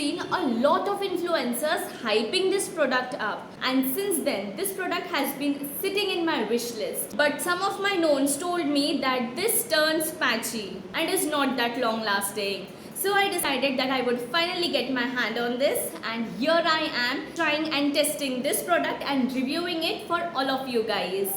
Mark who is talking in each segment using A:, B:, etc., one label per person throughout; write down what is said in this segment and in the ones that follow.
A: seen a lot of influencers hyping this product up, and since then this product has been sitting in my wish list. But some of my knowns told me that this turns patchy and is not that long lasting. So I decided that I would finally get my hand on this, and here I am trying and testing this product and reviewing it for all of you guys.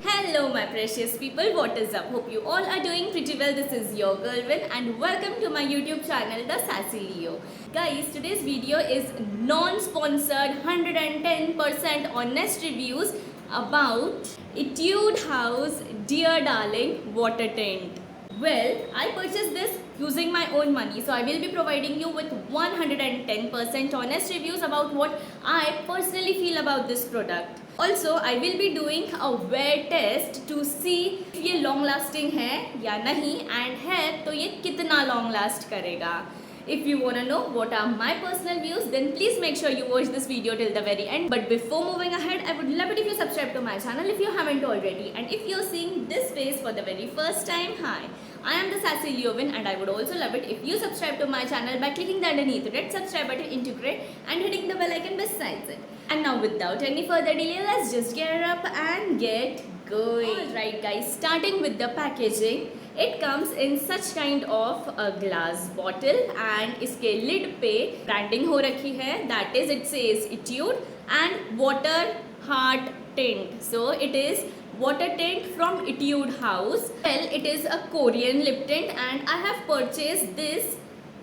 A: Hello my precious people, what is up? Hope you all are doing pretty well. This is your girl Vin and welcome to my YouTube channel The Sassy Leo. Guys, today's video is non-sponsored 110% honest reviews about Etude House Dear Darling Water Tint. Well, I purchased this using my own money, so I will be providing you with 110% honest reviews about what I personally feel about this product. Also, I will be doing a wear test to see if ये long lasting है या नहीं, and है तो ये कितना long last करेगा. If you wanna know what are my personal views, then please make sure you watch this video till the very end. But before moving ahead, I would love it if you subscribe to my channel if you haven't already. And if you're seeing this face for the very first time, hi, I am the Sassy Leovin, and I would also love it if you subscribe to my channel by clicking the underneath red subscribe button integrate and hitting the bell icon besides it. And now without any further delay, let's just get up and get going. Alright guys, starting with the packaging. It comes in such kind of a glass bottle and इसके lid पे branding हो रखी है, that is it says Etude and water heart tint. So it is water tint from Etude House. Well, it is a Korean lip tint and I have purchased this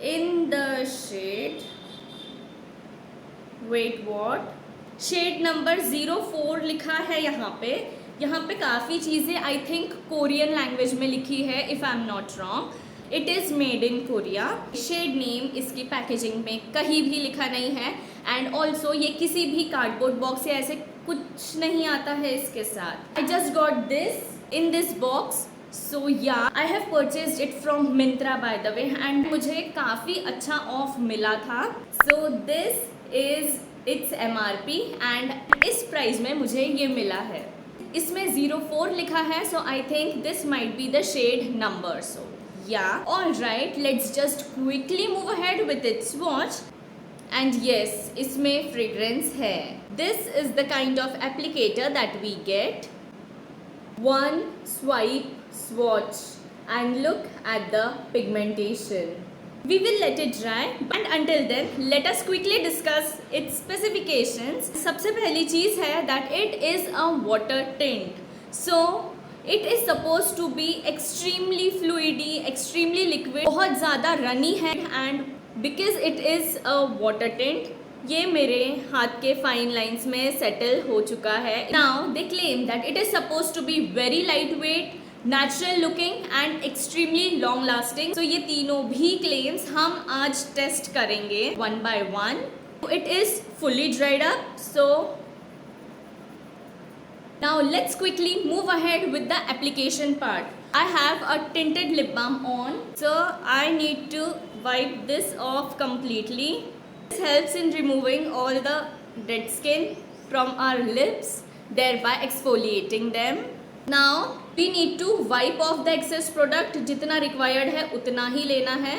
A: in the shade, wait what, shade number 04 लिखा है यहाँ पे काफ़ी चीज़ें I think Korean language में लिखी है, if I am not wrong. It is made in Korea. Shade name इसकी पैकेजिंग में कहीं भी लिखा नहीं है, एंड ऑल्सो ये किसी भी कार्डबोर्ड बॉक्स या ऐसे कुछ नहीं आता है इसके साथ. I just got this in this box. So या I have purchased it from Myntra by the way, and मुझे काफ़ी अच्छा ऑफ मिला था. So this is its MRP and इस प्राइस में मुझे ये मिला है. इसमें 04 लिखा है, so I think this might be the shade number. So ya alright, let's just quickly move ahead with its watch. And yes, इसमें फ्रेग्रेंस है. This is the kind of applicator that we get. One swipe swatch and look at the pigmentation. We will let it dry, and until then let us quickly discuss its specifications. सबसे पहली चीज़ है that it is a water tint. So it is supposed to be extremely fluidy, extremely liquid, बहुत ज़्यादा runny है, and because it is a water tint, ये मेरे हाथ के फाइन लाइंस में सेटल हो चुका है. Now they claim that it is supposed to be very lightweight, natural looking and extremely long lasting. So ये तीनों भी क्लेम्स हम आज टेस्ट करेंगे one by one. It is fully dried up. So now let's quickly move ahead with the application part. I have a tinted lip balm on, so I need to wipe this off completely. This helps in removing all the dead skin from our lips, thereby exfoliating them. Now we need to wipe off the excess product. जितना required है उतना ही लेना है.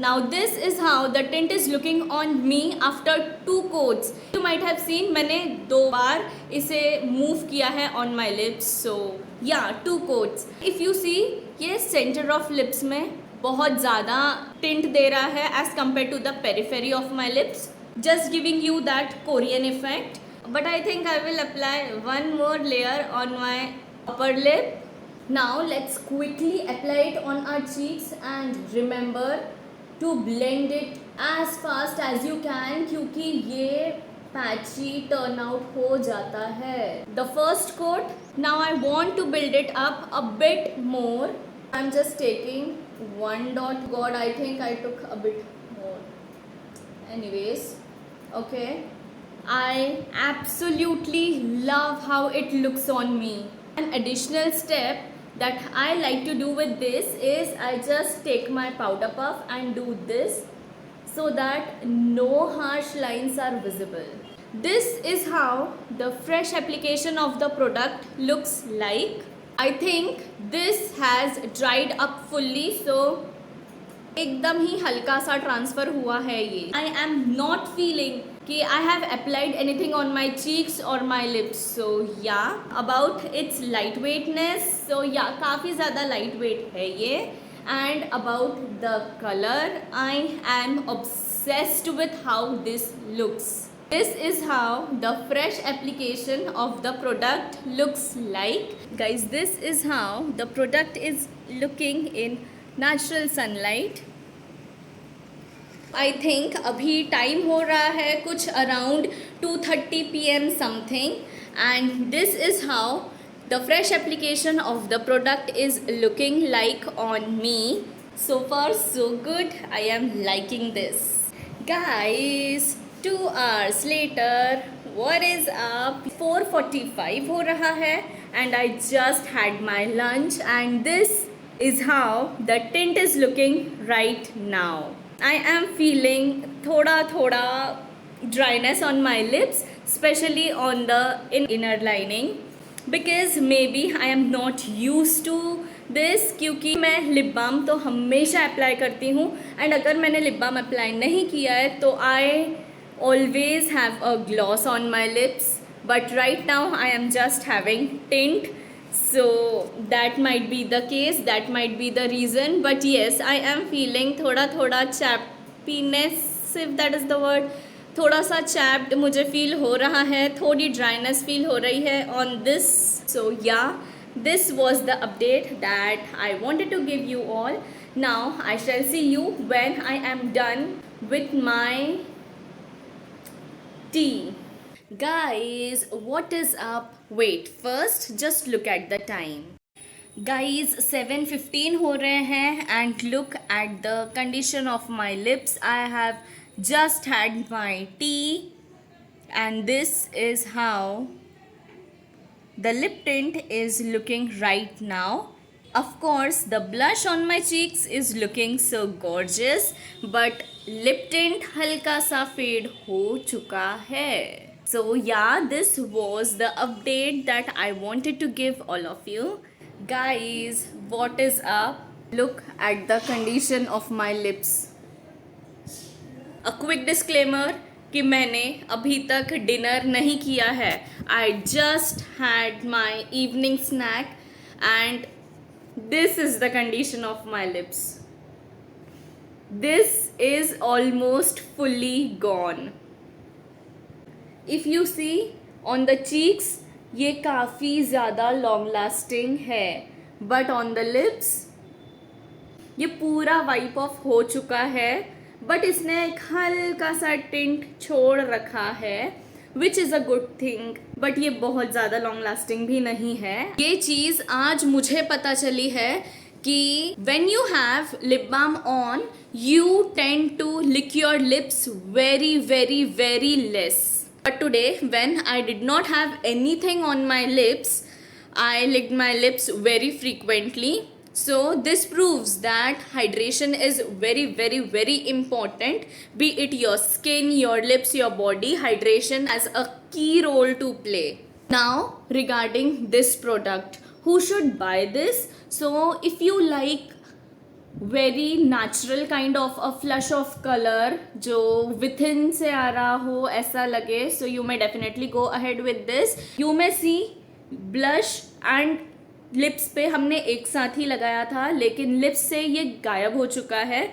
A: Now this is how the tint is looking on me after 2 coats. You might have seen मैंने 2 बार इसे move किया है on my lips. So yeah, 2 coats. If you see, ये center of lips में बहुत ज़्यादा tint दे रहा है as compared to the periphery of my lips, just giving you that Korean effect. But I think I will apply one more layer on my upper lip. Now let's quickly apply it on our cheeks, and remember to blend it as fast as you can क्योंकि ये patchy turnout हो जाता है. The first coat, now I want to build it up a bit more. I'm just taking 1 dot. God, I think I took a bit more. Anyways, okay, I absolutely love how it looks on me. An additional step that I like to do with this is I just take my powder puff and do this so that no harsh lines are visible. This is how the fresh application of the product looks like. I think this has dried up fully, so एकदम ही हल्का सा transfer हुआ है ये. आई am not feeling कि I have applied anything on my cheeks और my lips. सो या about its light वेटनेस, सो या काफ़ी ज़्यादा लाइट वेट है ये. And about the colour, I am obsessed with how this looks. This is how the fresh application of the product looks like. Guys, this is how the product is looking in natural sunlight. I think अभी time हो रहा है कुछ around 2:30 PM something, and this is how the fresh application of the product is looking like on me. So far so good. I am liking this. Guys, 2 hours later, what is up? 4:45 हो रहा है and I just had my lunch, and this is how the tint is looking right now. I am feeling thoda dryness on my lips, especially on the inner lining, because maybe I am not used to this. क्योंकि मैं lip balm तो हमेशा apply करती हूँ, and अगर मैंने lip balm apply नहीं किया है तो I always have a gloss on my lips, but right now I am just having tint. So that might be the case, that might be the reason, but yes, I am feeling थोड़ा chappiness, if that is the word. थोड़ा सा chapped मुझे feel हो रहा है, थोड़ी dryness feel हो रही है on this. So yeah, this was the update that I wanted to give you all. Now I shall see you when I am done with my tea. Guys, what is up? Wait, first just look at the time. Guys, 7:15 हो रहे हैं, and look at the condition of my lips. I have just had my tea, and this is how the lip tint is looking right now. Of course, the blush on my cheeks is looking so gorgeous, but lip tint हल्का सा fade हो चुका है. So yeah, this was the update that I wanted to give all of you. Guys, what is up? Look at the condition of my lips. A quick disclaimer कि मैंने अभी तक dinner नहीं किया है. I just had my evening snack, and this is the condition of my lips. This is almost fully gone. If you see on the cheeks, ये काफ़ी ज़्यादा लॉन्ग लास्टिंग है, बट ऑन द लिप्स ये पूरा wipe off हो चुका है, but इसने एक हल्का सा टिंट छोड़ रखा है, which is a good thing. But ये बहुत ज़्यादा लॉन्ग लास्टिंग भी नहीं है. ये चीज़ आज मुझे पता चली है कि when you have lip balm on, you tend to lick your lips very less. But today, when I did not have anything on my lips, I licked my lips very frequently. So this proves that hydration is very important. Be it your skin, your lips, your body, hydration has a key role to play. Now, regarding this product, who should buy this? So if you like very natural kind of a flush of colour जो within से आ रहा हो ऐसा लगे, so you may definitely go ahead with this. You may see blush and lips पे हमने एक साथ ही लगाया था, लेकिन लिप्स से ये गायब हो चुका है.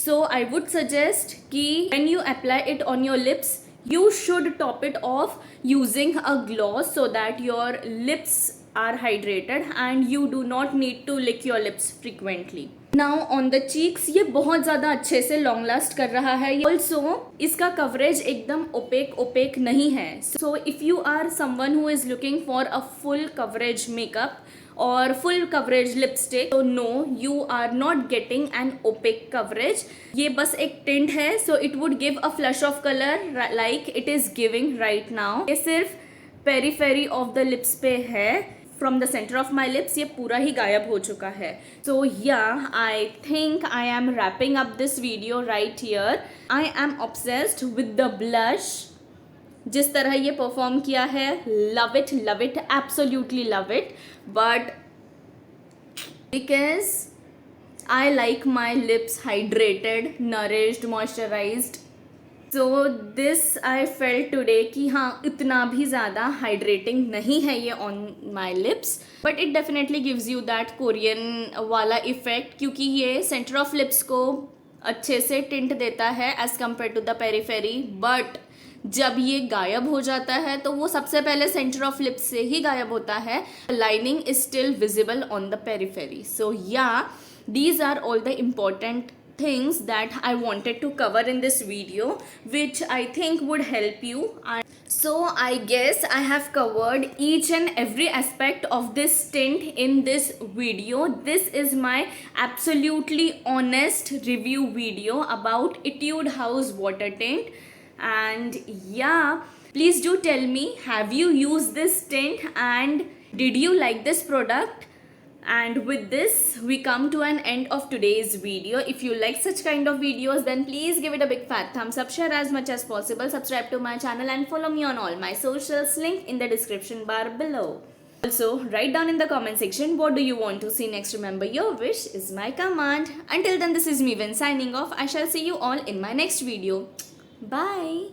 A: सो आई वुड सजेस्ट कि when you apply it on your lips, you should top it off using a gloss so that your lips are hydrated and you do not need to lick your lips frequently. Now on the cheeks, ये बहुत ज़्यादा अच्छे से long last कर रहा है. Also इसका coverage एकदम ओपेक नहीं है. So if you are someone who is looking for a full coverage makeup or full coverage lipstick, so no, you are not getting an opaque coverage. ये बस एक tint है, so it would give a flush of color like it is giving right now. ये सिर्फ periphery of the lips पे है. From the centre of my lips ये पूरा ही गायब हो चुका है. सो या I think I am wrapping up this video right here. I am obsessed with the blush. जिस तरह ये परफॉर्म किया है, love it, absolutely love it. But because I like my lips hydrated, nourished, moisturized. So this I felt today कि हाँ इतना भी ज़्यादा hydrating नहीं है ये on my lips. But it definitely gives you that Korean वाला effect क्योंकि ये center of lips को अच्छे से tint देता है as compared to the periphery. But जब ये गायब हो जाता है तो वो सबसे पहले सेंटर ऑफ लिप्स से ही गायब होता है. Lining is still visible on the periphery. So ya these are all the important things that I wanted to cover in this video, which I think would help you. So I guess I have covered each and every aspect of this tint in this video. This is my absolutely honest review video about Etude House water tint. And yeah, please do tell me, have you used this tint and did you like this product? And with this we come to an end of today's video. If you like such kind of videos, then please give it a big fat thumbs up, share as much as possible, subscribe to my channel and follow me on all my socials, link in the description bar below. Also write down in the comment section what do you want to see next. Remember, your wish is my command. Until then, this is me Vin signing off. I shall see you all in my next video. Bye.